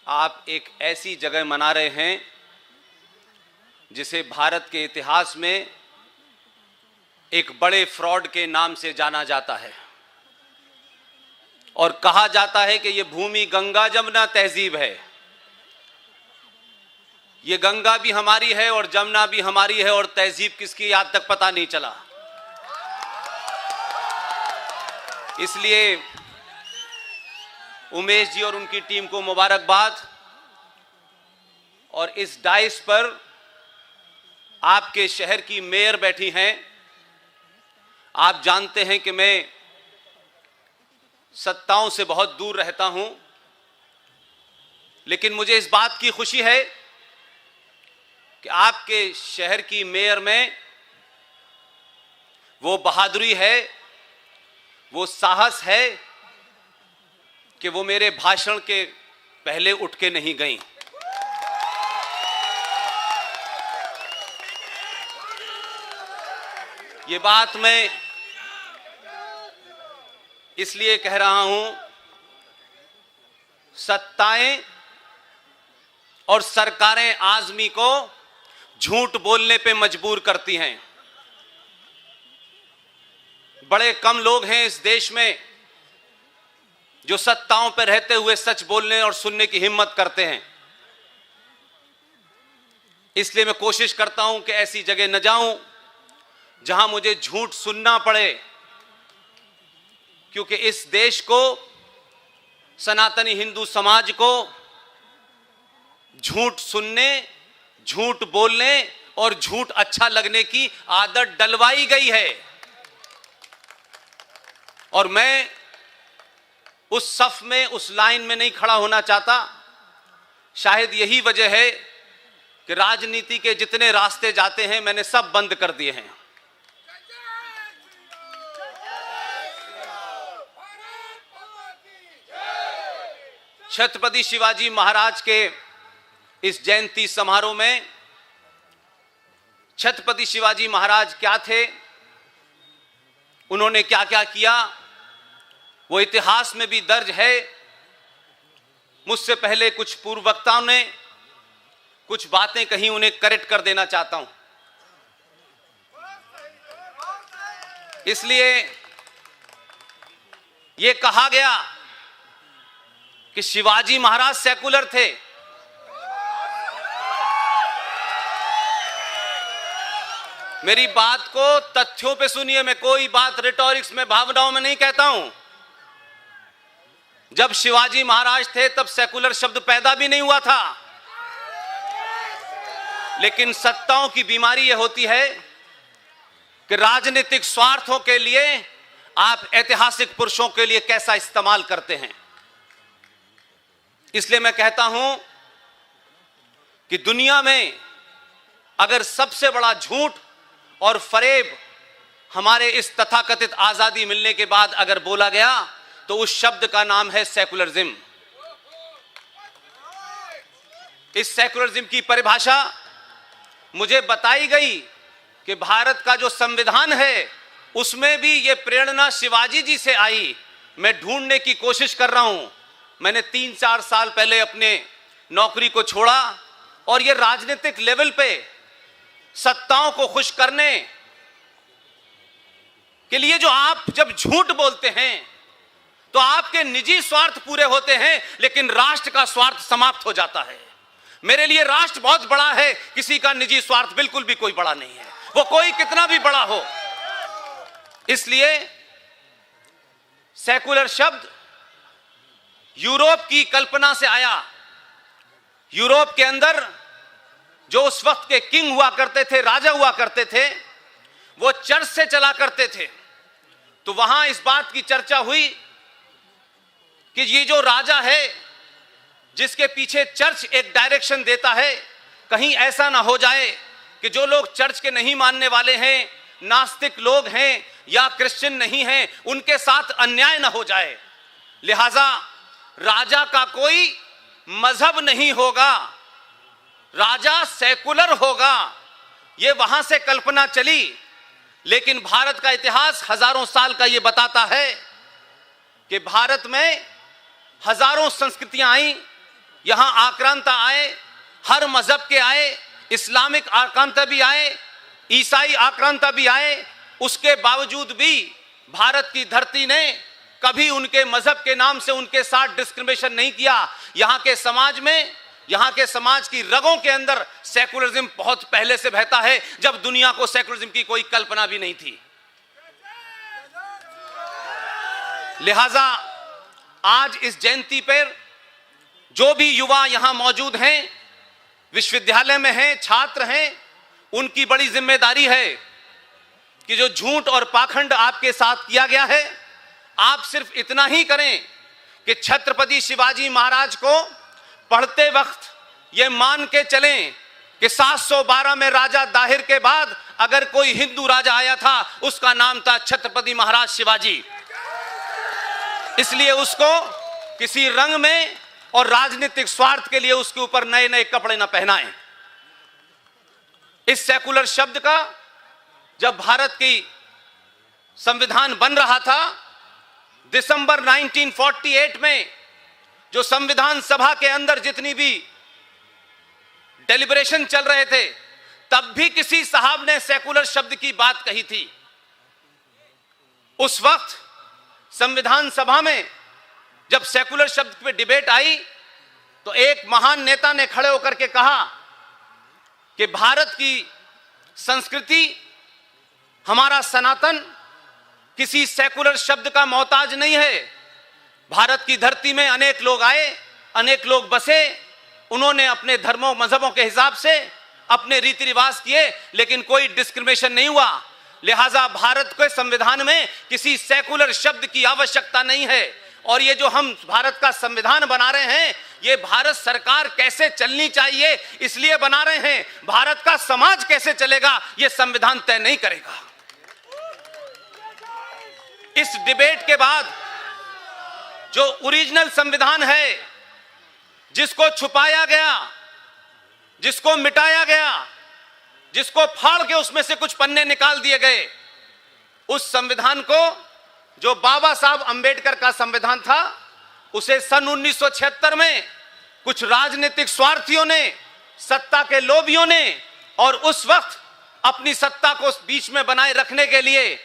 आप एक ऐसी जगह मना रहे हैं जिसे भारत के इतिहास में एक बड़े फ्रॉड के नाम से जाना जाता है और कहा जाता है कि यह भूमि गंगा जमुना तहजीब है। ये गंगा भी हमारी है और जमुना भी हमारी है और तहजीब किसकी आज तक पता नहीं चला। इसलिए उमेश जी और उनकी टीम को मुबारकबाद। और इस डाइस पर आपके शहर की मेयर बैठी हैं। आप जानते हैं कि मैं सत्ताओं से बहुत दूर रहता हूं, लेकिन मुझे इस बात की खुशी है कि आपके शहर की मेयर में वो बहादुरी है, वो साहस है कि वो मेरे भाषण के पहले उठ के नहीं गई। ये बात मैं इसलिए कह रहा हूं, सत्ताएं और सरकारें आदमी को झूठ बोलने पे मजबूर करती हैं। बड़े कम लोग हैं इस देश में जो सत्ताओं पर रहते हुए सच बोलने और सुनने की हिम्मत करते हैं। इसलिए मैं कोशिश करता हूं कि ऐसी जगह न जाऊं जहां मुझे झूठ सुनना पड़े, क्योंकि इस देश को, सनातनी हिंदू समाज को झूठ सुनने, झूठ बोलने और झूठ अच्छा लगने की आदत डलवाई गई है। और मैं उस सफ में, उस लाइन में नहीं खड़ा होना चाहता। शायद यही वजह है कि राजनीति के जितने रास्ते जाते हैं मैंने सब बंद कर दिए हैं। छत्रपति शिवाजी महाराज के इस जयंती समारोह में छत्रपति शिवाजी महाराज क्या थे, उन्होंने क्या क्या किया, वो इतिहास में भी दर्ज है। मुझसे पहले कुछ पूर्व वक्ताओं ने कुछ बातें कही, उन्हें करेक्ट कर देना चाहता हूं। इसलिए यह कहा गया कि शिवाजी महाराज सेकुलर थे। मेरी बात को तथ्यों पे सुनिए, मैं कोई बात रिटोरिक्स में, भावनाओं में नहीं कहता हूं। जब शिवाजी महाराज थे तब सेकुलर शब्द पैदा भी नहीं हुआ था। लेकिन सत्ताओं की बीमारी यह होती है कि राजनीतिक स्वार्थों के लिए आप ऐतिहासिक पुरुषों के लिए कैसा इस्तेमाल करते हैं। इसलिए मैं कहता हूं कि दुनिया में अगर सबसे बड़ा झूठ और फरेब हमारे इस तथाकथित आजादी मिलने के बाद अगर बोला गया तो उस शब्द का नाम है सेकुलरिज्म। इस सेकुलरिज्म की परिभाषा मुझे बताई गई कि भारत का जो संविधान है उसमें भी यह प्रेरणा शिवाजी जी से आई। मैं ढूंढने की कोशिश कर रहा हूं। मैंने 3-4 साल पहले अपने नौकरी को छोड़ा और यह राजनीतिक लेवल पे सत्ताओं को खुश करने के लिए, जो आप जब झूठ बोलते हैं तो आपके निजी स्वार्थ पूरे होते हैं लेकिन राष्ट्र का स्वार्थ समाप्त हो जाता है। मेरे लिए राष्ट्र बहुत बड़ा है, किसी का निजी स्वार्थ बिल्कुल भी कोई बड़ा नहीं है, वो कोई कितना भी बड़ा हो। इसलिए सेकुलर शब्द यूरोप की कल्पना से आया। यूरोप के अंदर जो उस वक्त के किंग हुआ करते थे, राजा हुआ करते थे, वो चर्च से चला करते थे। तो वहां इस बात की चर्चा हुई कि ये जो राजा है जिसके पीछे चर्च एक डायरेक्शन देता है, कहीं ऐसा ना हो जाए कि जो लोग चर्च के नहीं मानने वाले हैं, नास्तिक लोग हैं या क्रिश्चियन नहीं हैं, उनके साथ अन्याय ना हो जाए। लिहाजा राजा का कोई मजहब नहीं होगा, राजा सेकुलर होगा। यह वहां से कल्पना चली। लेकिन भारत का इतिहास हजारों साल का यह बताता है कि भारत में हजारों संस्कृतियां आई, यहां आक्रांता आए, हर मजहब के आए, इस्लामिक आक्रांता भी आए, ईसाई आक्रांता भी आए, उसके बावजूद भी भारत की धरती ने कभी उनके मजहब के नाम से उनके साथ डिस्क्रिमिनेशन नहीं किया। यहां के समाज में, यहां के समाज की रगों के अंदर सेकुलरिज्म बहुत पहले से बहता है, जब दुनिया को सेकुलरिज्म की कोई कल्पना भी नहीं थी। लिहाजा आज इस जयंती पर जो भी युवा यहां मौजूद हैं, विश्वविद्यालय में हैं, छात्र हैं, उनकी बड़ी जिम्मेदारी है कि जो झूठ और पाखंड आपके साथ किया गया है, आप सिर्फ इतना ही करें कि छत्रपति शिवाजी महाराज को पढ़ते वक्त यह मान के चलें कि 712 में राजा दाहिर के बाद अगर कोई हिंदू राजा आया था, उसका नाम था छत्रपति महाराज शिवाजी। इसलिए उसको किसी रंग में और राजनीतिक स्वार्थ के लिए उसके ऊपर नए नए कपड़े न पहनाएं। इस सेकुलर शब्द का जब भारत की संविधान बन रहा था, दिसंबर 1948 में जो संविधान सभा के अंदर जितनी भी डेलिब्रेशन चल रहे थे, तब भी किसी साहब ने सेकुलर शब्द की बात कही थी। उस वक्त संविधान सभा में जब सेकुलर शब्द पे डिबेट आई, तो एक महान नेता ने खड़े होकर के कहा कि भारत की संस्कृति, हमारा सनातन किसी सेकुलर शब्द का मोहताज नहीं है। भारत की धरती में अनेक लोग आए, अनेक लोग बसे, उन्होंने अपने धर्मों मजहबों के हिसाब से अपने रीति रिवाज किए, लेकिन कोई डिस्क्रिमिनेशन नहीं हुआ। लिहाजा भारत के संविधान में किसी सेकुलर शब्द की आवश्यकता नहीं है। और ये जो हम भारत का संविधान बना रहे हैं, ये भारत सरकार कैसे चलनी चाहिए इसलिए बना रहे हैं। भारत का समाज कैसे चलेगा ये संविधान तय नहीं करेगा। इस डिबेट के बाद जो ओरिजिनल संविधान है, जिसको छुपाया गया, जिसको मिटाया गया, जिसको फाड़ के उसमें से कुछ पन्ने निकाल दिए गए, उस संविधान को, जो बाबा साहब अंबेडकर का संविधान था, उसे सन 1976 में कुछ राजनीतिक स्वार्थियों ने, सत्ता के लोभियों ने, और उस वक्त अपनी सत्ता को बीच में बनाए रखने के लिए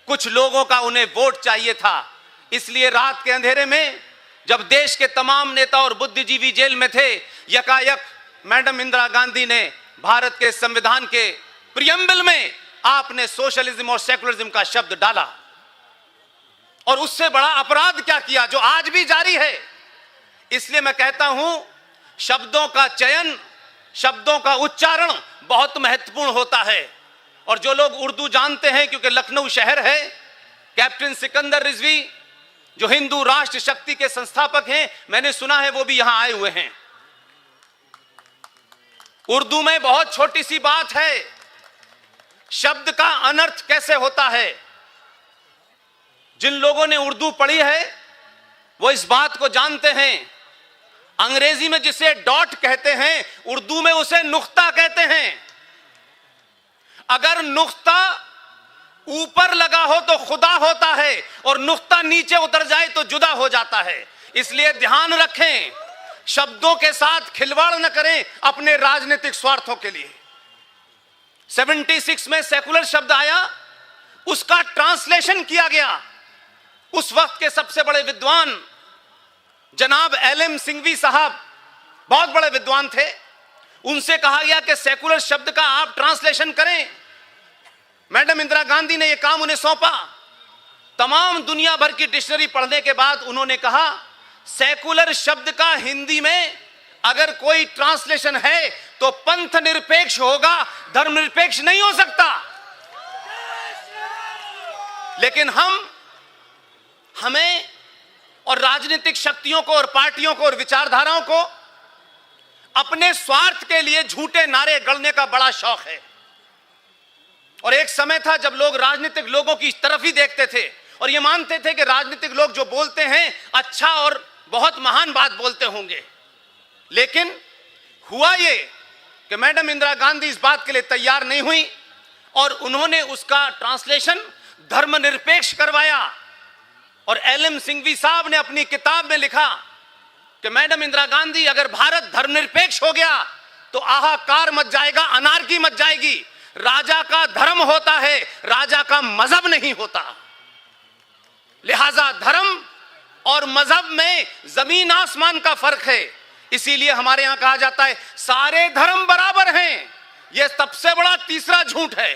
कुछ लोगों का उन्हें वोट चाहिए था। इसलिए रात के अंधेरे में जब देश के तमाम नेता और बुद्धिजीवी जेल में थे, यकायक मैडम इंदिरा गांधी ने भारत के संविधान के प्रियम्बल में आपने सोशलिज्म और सेकुलरिज्म का शब्द डाला। और उससे बड़ा अपराध क्या किया, जो आज भी जारी है। इसलिए मैं कहता हूं, शब्दों का चयन, शब्दों का उच्चारण बहुत महत्वपूर्ण होता है। और जो लोग उर्दू जानते हैं, क्योंकि लखनऊ शहर है, कैप्टन सिकंदर रिजवी जो हिंदू राष्ट्र शक्ति के संस्थापक हैं, मैंने सुना है वो भी यहां आए हुए हैं। उर्दू में बहुत छोटी सी बात है, शब्द का अनर्थ कैसे होता है। जिन लोगों ने उर्दू पढ़ी है वो इस बात को जानते हैं। अंग्रेजी में जिसे डॉट कहते हैं, उर्दू में उसे नुक्ता कहते हैं। अगर नुक्ता ऊपर लगा हो तो खुदा होता है, और नुक्ता नीचे उतर जाए तो जुदा हो जाता है। इसलिए ध्यान रखें, शब्दों के साथ खिलवाड़ न करें अपने राजनीतिक स्वार्थों के लिए। 76 में सेकुलर शब्द आया, उसका ट्रांसलेशन किया गया। उस वक्त के सबसे बड़े विद्वान जनाब एलएम सिंघवी साहब बहुत बड़े विद्वान थे, उनसे कहा गया कि सेकुलर शब्द का आप ट्रांसलेशन करें। मैडम इंदिरा गांधी ने यह काम उन्हें सौंपा। तमाम दुनिया भर की डिक्शनरी पढ़ने के बाद उन्होंने कहा, सेकुलर शब्द का हिंदी में अगर कोई ट्रांसलेशन है तो पंथ निरपेक्ष होगा, धर्मनिरपेक्ष नहीं हो सकता। लेकिन हमें और राजनीतिक शक्तियों को और पार्टियों को और विचारधाराओं को अपने स्वार्थ के लिए झूठे नारे गढ़ने का बड़ा शौक है। और एक समय था जब लोग राजनीतिक लोगों की तरफ ही देखते थे और ये मानते थे कि राजनीतिक लोग जो बोलते हैं अच्छा और बहुत महान बात बोलते होंगे। लेकिन हुआ ये कि मैडम इंदिरा गांधी इस बात के लिए तैयार नहीं हुई और उन्होंने उसका ट्रांसलेशन धर्मनिरपेक्ष करवाया। और एलएम सिंघवी साहब ने अपनी किताब में लिखा कि मैडम इंदिरा गांधी, अगर भारत धर्मनिरपेक्ष हो गया तो हाहाकार मच जाएगा, अनार्की मच जाएगी। राजा का धर्म होता है, राजा का मजहब नहीं होता। लिहाजा धर्म और मजहब में जमीन आसमान का फर्क है। इसीलिए हमारे यहां कहा जाता है सारे धर्म बराबर हैं। यह सबसे बड़ा तीसरा झूठ है।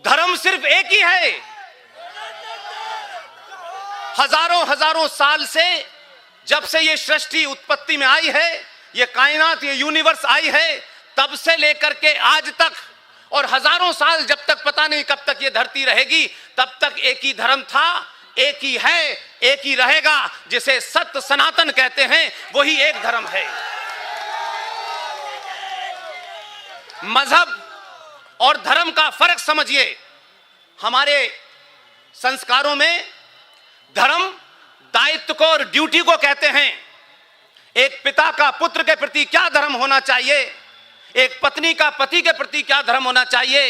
धर्म सिर्फ एक ही है। हजारों हजारों साल से, जब से यह सृष्टि उत्पत्ति में आई है, यह कायनात, यह यूनिवर्स आई है, तब से लेकर के आज तक, और हजारों साल जब तक पता नहीं कब तक यह धरती रहेगी, तब तक एक ही धर्म था, एक ही है, एक ही रहेगा। जिसे सत्य सनातन कहते हैं, वही एक धर्म है। मजहब और धर्म का फर्क समझिए। हमारे संस्कारों में धर्म दायित्व को और ड्यूटी को कहते हैं। एक पिता का पुत्र के प्रति क्या धर्म होना चाहिए, एक पत्नी का पति के प्रति क्या धर्म होना चाहिए,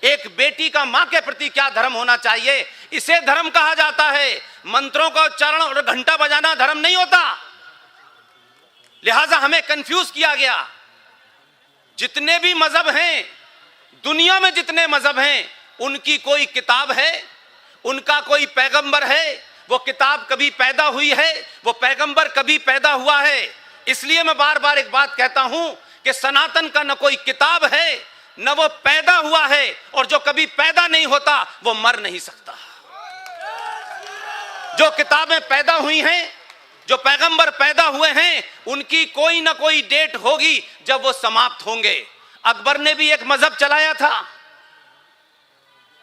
एक बेटी का मां के प्रति क्या धर्म होना चाहिए, इसे धर्म कहा जाता है। मंत्रों का उच्चारण और घंटा बजाना धर्म नहीं होता। लिहाजा हमें कंफ्यूज किया गया। जितने भी मजहब हैं, दुनिया में जितने मजहब हैं, उनकी कोई किताब है, उनका कोई पैगंबर है। वो किताब कभी पैदा हुई है, वो पैगंबर कभी पैदा हुआ है। इसलिए मैं बार बार एक बात कहता हूं कि सनातन का न कोई किताब है, न वो पैदा हुआ है, और जो कभी पैदा नहीं होता वो मर नहीं सकता। जो किताबें पैदा हुई हैं, जो पैगंबर पैदा हुए हैं, उनकी कोई ना कोई डेट होगी जब वो समाप्त होंगे। अकबर ने भी एक मजहब चलाया था,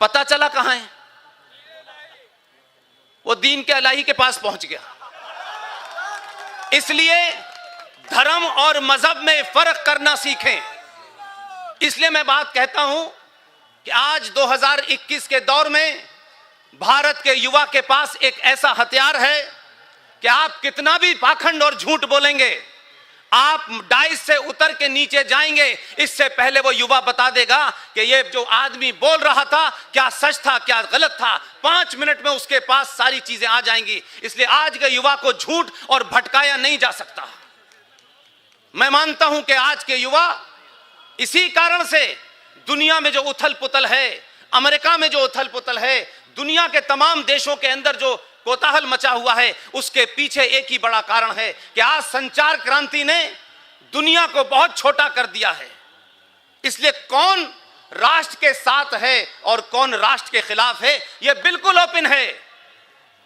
पता चला कहां है? वो दीन के इलाही के पास पहुंच गया। इसलिए धर्म और मजहब में फर्क करना सीखें। इसलिए मैं बात कहता हूं कि आज 2021 के दौर में भारत के युवा के पास एक ऐसा हथियार है कि आप कितना भी पाखंड और झूठ बोलेंगे, आप डाइस से उतर के नीचे जाएंगे, इससे पहले वो युवा बता देगा कि ये जो आदमी बोल रहा था क्या सच था क्या गलत था। 5 मिनट में उसके पास सारी चीजें आ जाएंगी। इसलिए आज के युवा को झूठ और भटकाया नहीं जा सकता। मैं मानता हूं कि आज के युवा इसी कारण से दुनिया में जो उथल पुथल है, अमेरिका में जो उथल पुथल है, दुनिया के तमाम देशों के अंदर जो कोताहल मचा हुआ है, उसके पीछे एक ही बड़ा कारण है कि आज संचार क्रांति ने दुनिया को बहुत छोटा कर दिया है। इसलिए कौन राष्ट्र के साथ है और कौन राष्ट्र के खिलाफ है, यह बिल्कुल ओपन है।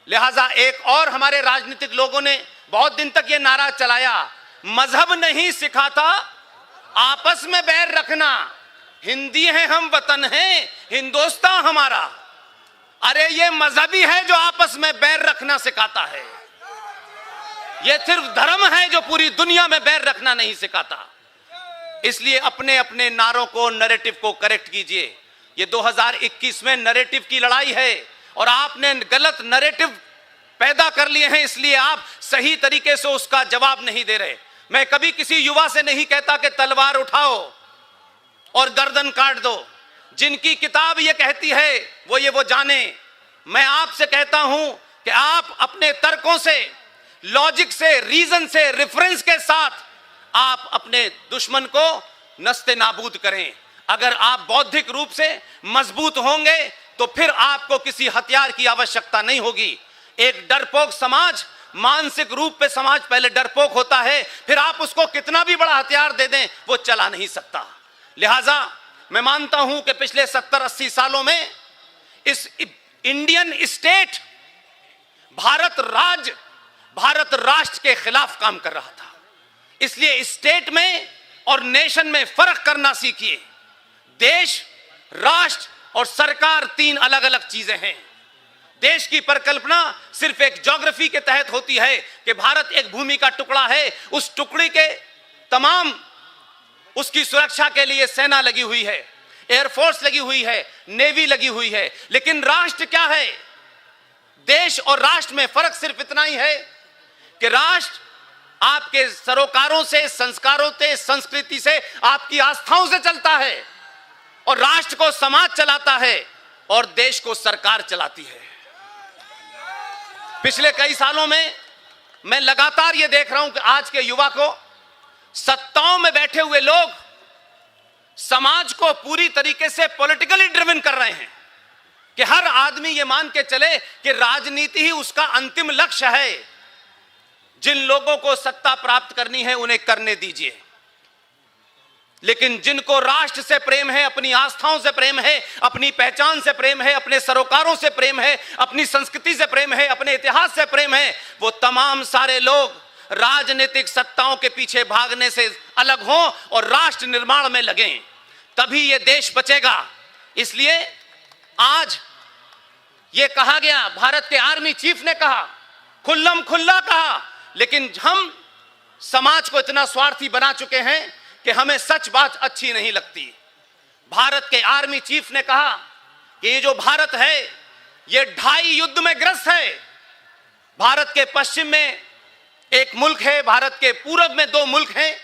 लिहाजा एक और हमारे राजनीतिक लोगों ने बहुत दिन तक यह नारा चलाया, मजहब नहीं सिखाता आपस में बैर रखना, हिंदी है हम वतन है हिंदुस्तान हमारा। अरे ये मजहबी है जो आपस में बैर रखना सिखाता है, ये सिर्फ धर्म है जो पूरी दुनिया में बैर रखना नहीं सिखाता। इसलिए अपने अपने नारों को, नैरेटिव को करेक्ट कीजिए। ये 2021 में नैरेटिव की लड़ाई है और आपने गलत नैरेटिव पैदा कर लिए हैं, इसलिए आप सही तरीके से उसका जवाब नहीं दे रहे। मैं कभी किसी युवा से नहीं कहता कि तलवार उठाओ और गर्दन काट दो। जिनकी किताब ये कहती है वो जाने। मैं आपसे कहता हूं कि आप अपने तर्कों से, लॉजिक से, रीजन से, रेफरेंस के साथ आप अपने दुश्मन को नस्ते नाबूद करें। अगर आप बौद्धिक रूप से मजबूत होंगे तो फिर आपको किसी हथियार की आवश्यकता नहीं होगी। एक डरपोक समाज, मानसिक रूप पे समाज पहले डरपोक होता है, फिर आप उसको कितना भी बड़ा हथियार दे दें वो चला नहीं सकता। लिहाजा मैं मानता हूं कि पिछले 70-80 सालों में इस इंडियन स्टेट भारत राष्ट्र के खिलाफ काम कर रहा था। इसलिए स्टेट में और नेशन में फर्क करना सीखिए। देश, राष्ट्र और सरकार 3 अलग अलग चीजें हैं। देश की परिकल्पना सिर्फ एक ज्योग्राफी के तहत होती है कि भारत एक भूमि का टुकड़ा है, उस टुकड़े के तमाम उसकी सुरक्षा के लिए सेना लगी हुई है, एयरफोर्स लगी हुई है, नेवी लगी हुई है। लेकिन राष्ट्र क्या है? देश और राष्ट्र में फर्क सिर्फ इतना ही है कि राष्ट्र आपके सरोकारों से, संस्कारों से, संस्कृति से, आपकी आस्थाओं से चलता है, और राष्ट्र को समाज चलाता है और देश को सरकार चलाती है। पिछले कई सालों में मैं लगातार ये देख रहा हूं कि आज के युवा को, सत्ताओं में बैठे हुए लोग समाज को पूरी तरीके से पॉलिटिकली ड्रिवन कर रहे हैं कि हर आदमी ये मान के चले कि राजनीति ही उसका अंतिम लक्ष्य है। जिन लोगों को सत्ता प्राप्त करनी है उन्हें करने दीजिए, लेकिन जिनको राष्ट्र से प्रेम है, अपनी आस्थाओं से प्रेम है, अपनी पहचान से प्रेम है, अपने सरोकारों से प्रेम है, अपनी संस्कृति से प्रेम है, अपने इतिहास से प्रेम है, वो तमाम सारे लोग राजनीतिक सत्ताओं के पीछे भागने से अलग हों और राष्ट्र निर्माण में लगें, तभी ये देश बचेगा। इसलिए आज ये कहा गया, भारत के आर्मी चीफ ने कहा, खुल्लम खुल्ला कहा, लेकिन हम समाज को इतना स्वार्थी बना चुके हैं कि हमें सच बात अच्छी नहीं लगती। भारत के आर्मी चीफ ने कहा कि ये जो भारत है ये 2.5 युद्ध में ग्रस्त है। भारत के पश्चिम में एक मुल्क है, भारत के पूर्व में 2 मुल्क हैं,